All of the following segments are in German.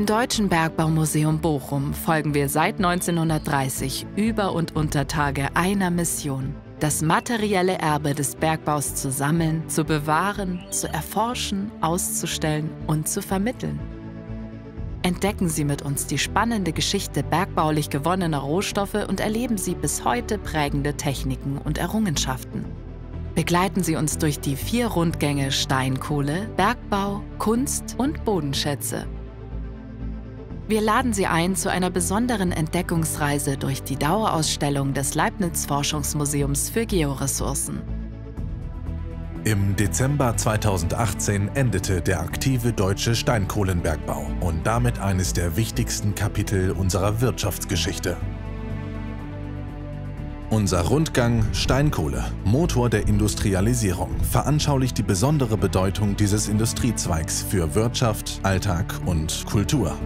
Im Deutschen Bergbaumuseum Bochum folgen wir seit 1930 Über- und Untertage einer Mission: das materielle Erbe des Bergbaus zu sammeln, zu bewahren, zu erforschen, auszustellen und zu vermitteln. Entdecken Sie mit uns die spannende Geschichte bergbaulich gewonnener Rohstoffe und erleben Sie bis heute prägende Techniken und Errungenschaften. Begleiten Sie uns durch die 4 Rundgänge Steinkohle, Bergbau, Kunst und Bodenschätze. Wir laden Sie ein zu einer besonderen Entdeckungsreise durch die Dauerausstellung des Leibniz-Forschungsmuseums für Georessourcen. Im Dezember 2018 endete der aktive deutsche Steinkohlenbergbau und damit eines der wichtigsten Kapitel unserer Wirtschaftsgeschichte. Unser Rundgang Steinkohle, Motor der Industrialisierung, veranschaulicht die besondere Bedeutung dieses Industriezweigs für Wirtschaft, Alltag und Kultur.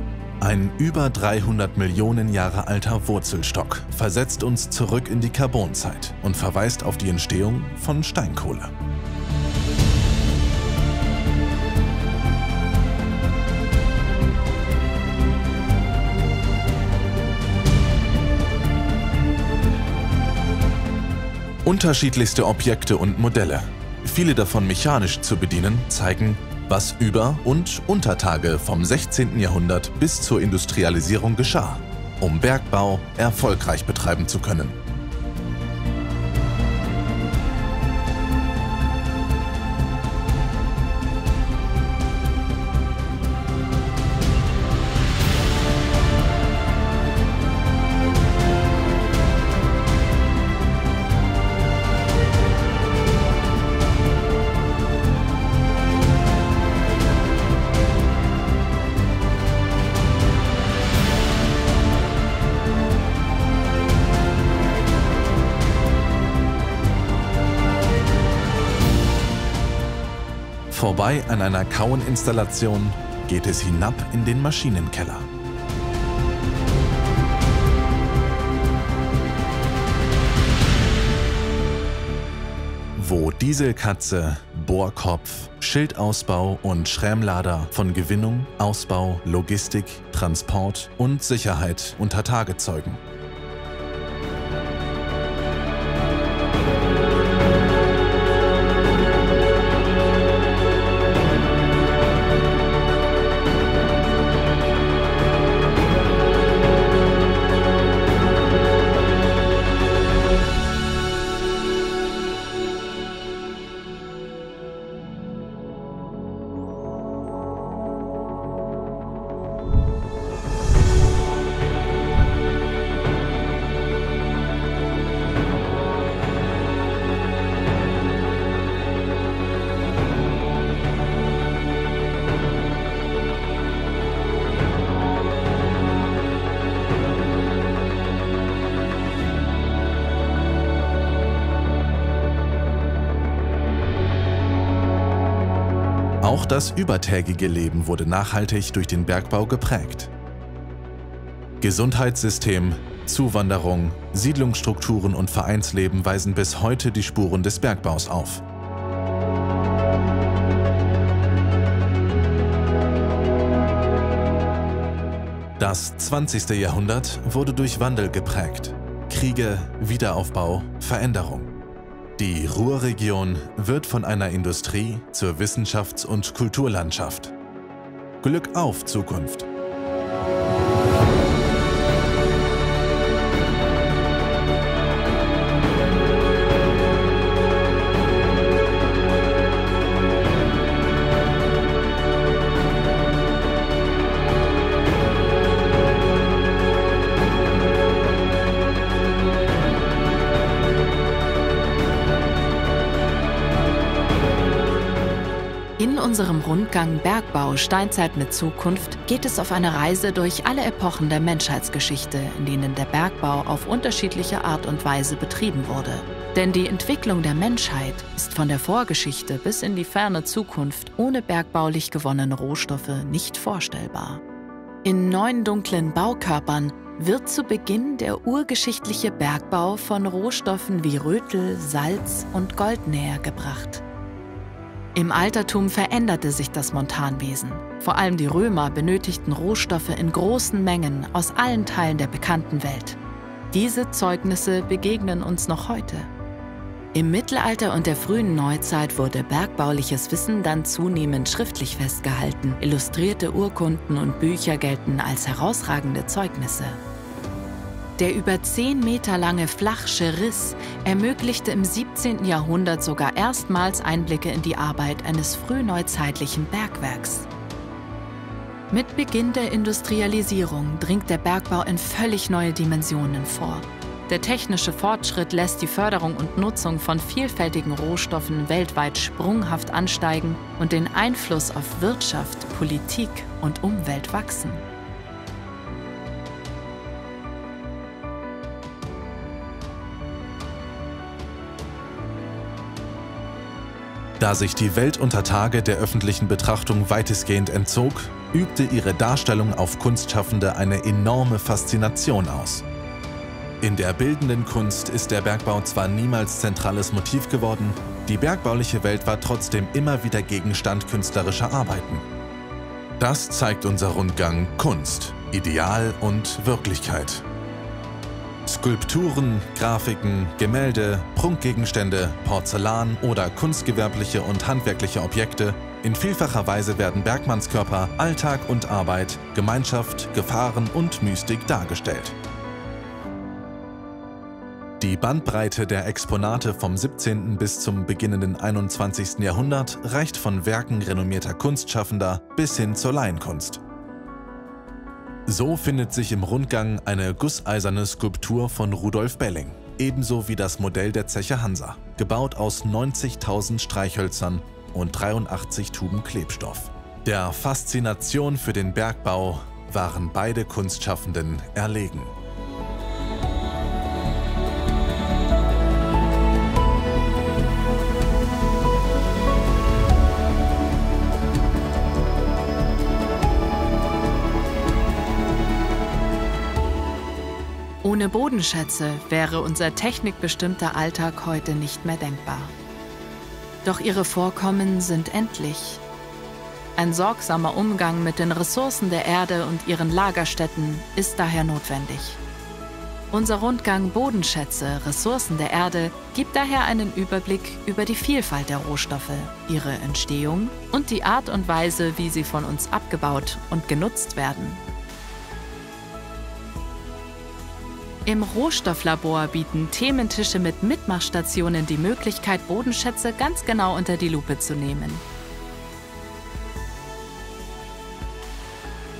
Ein über 300 Millionen Jahre alter Wurzelstock versetzt uns zurück in die Karbonzeit und verweist auf die Entstehung von Steinkohle. Unterschiedlichste Objekte und Modelle, viele davon mechanisch zu bedienen, zeigen, was Über- und Untertage vom 16. Jahrhundert bis zur Industrialisierung geschah, um Bergbau erfolgreich betreiben zu können. Vorbei an einer Kaueninstallation geht es hinab in den Maschinenkeller. Wo Dieselkatze, Bohrkopf, Schildausbau und Schrämlader von Gewinnung, Ausbau, Logistik, Transport und Sicherheit unter Tage zeugen. Auch das übertägige Leben wurde nachhaltig durch den Bergbau geprägt. Gesundheitssystem, Zuwanderung, Siedlungsstrukturen und Vereinsleben weisen bis heute die Spuren des Bergbaus auf. Das 20. Jahrhundert wurde durch Wandel geprägt. Kriege, Wiederaufbau, Veränderung. Die Ruhrregion wird von einer Industrie zur Wissenschafts- und Kulturlandschaft. Glück auf, Zukunft! In unserem Rundgang Bergbau Steinzeit mit Zukunft geht es auf eine Reise durch alle Epochen der Menschheitsgeschichte, in denen der Bergbau auf unterschiedliche Art und Weise betrieben wurde. Denn die Entwicklung der Menschheit ist von der Vorgeschichte bis in die ferne Zukunft ohne bergbaulich gewonnene Rohstoffe nicht vorstellbar. In 9 dunklen Baukörpern wird zu Beginn der urgeschichtliche Bergbau von Rohstoffen wie Rötel, Salz und Gold nähergebracht. Im Altertum veränderte sich das Montanwesen. Vor allem die Römer benötigten Rohstoffe in großen Mengen aus allen Teilen der bekannten Welt. Diese Zeugnisse begegnen uns noch heute. Im Mittelalter und der frühen Neuzeit wurde bergbauliches Wissen dann zunehmend schriftlich festgehalten. Illustrierte Urkunden und Bücher gelten als herausragende Zeugnisse. Der über 10 Meter lange Flachsche Riss ermöglichte im 17. Jahrhundert sogar erstmals Einblicke in die Arbeit eines frühneuzeitlichen Bergwerks. Mit Beginn der Industrialisierung dringt der Bergbau in völlig neue Dimensionen vor. Der technische Fortschritt lässt die Förderung und Nutzung von vielfältigen Rohstoffen weltweit sprunghaft ansteigen und den Einfluss auf Wirtschaft, Politik und Umwelt wachsen. Da sich die Welt unter Tage der öffentlichen Betrachtung weitestgehend entzog, übte ihre Darstellung auf Kunstschaffende eine enorme Faszination aus. In der bildenden Kunst ist der Bergbau zwar niemals zentrales Motiv geworden, die bergbauliche Welt war trotzdem immer wieder Gegenstand künstlerischer Arbeiten. Das zeigt unser Rundgang Kunst, Ideal und Wirklichkeit. Skulpturen, Grafiken, Gemälde, Prunkgegenstände, Porzellan oder kunstgewerbliche und handwerkliche Objekte, in vielfacher Weise werden Bergmannskörper, Alltag und Arbeit, Gemeinschaft, Gefahren und Mystik dargestellt. Die Bandbreite der Exponate vom 17. bis zum beginnenden 21. Jahrhundert reicht von Werken renommierter Kunstschaffender bis hin zur Laienkunst. So findet sich im Rundgang eine gusseiserne Skulptur von Rudolf Belling, ebenso wie das Modell der Zeche Hansa, gebaut aus 90.000 Streichhölzern und 83 Tuben Klebstoff. Der Faszination für den Bergbau waren beide Kunstschaffenden erlegen. Ohne Bodenschätze wäre unser technikbestimmter Alltag heute nicht mehr denkbar. Doch ihre Vorkommen sind endlich. Ein sorgsamer Umgang mit den Ressourcen der Erde und ihren Lagerstätten ist daher notwendig. Unser Rundgang Bodenschätze, Ressourcen der Erde gibt daher einen Überblick über die Vielfalt der Rohstoffe, ihre Entstehung und die Art und Weise, wie sie von uns abgebaut und genutzt werden. Im Rohstofflabor bieten Thementische mit Mitmachstationen die Möglichkeit, Bodenschätze ganz genau unter die Lupe zu nehmen.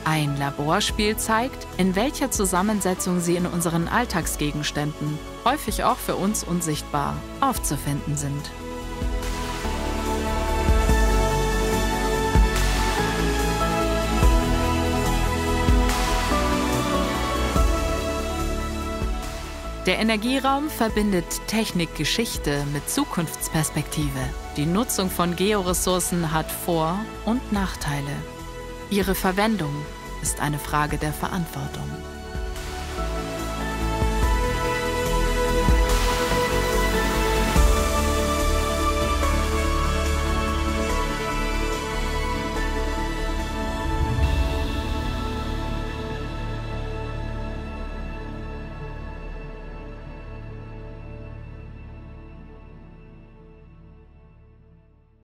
Ein Laborspiel zeigt, in welcher Zusammensetzung sie in unseren Alltagsgegenständen, häufig auch für uns unsichtbar, aufzufinden sind. Der Energieraum verbindet Technikgeschichte mit Zukunftsperspektive. Die Nutzung von Georessourcen hat Vor- und Nachteile. Ihre Verwendung ist eine Frage der Verantwortung.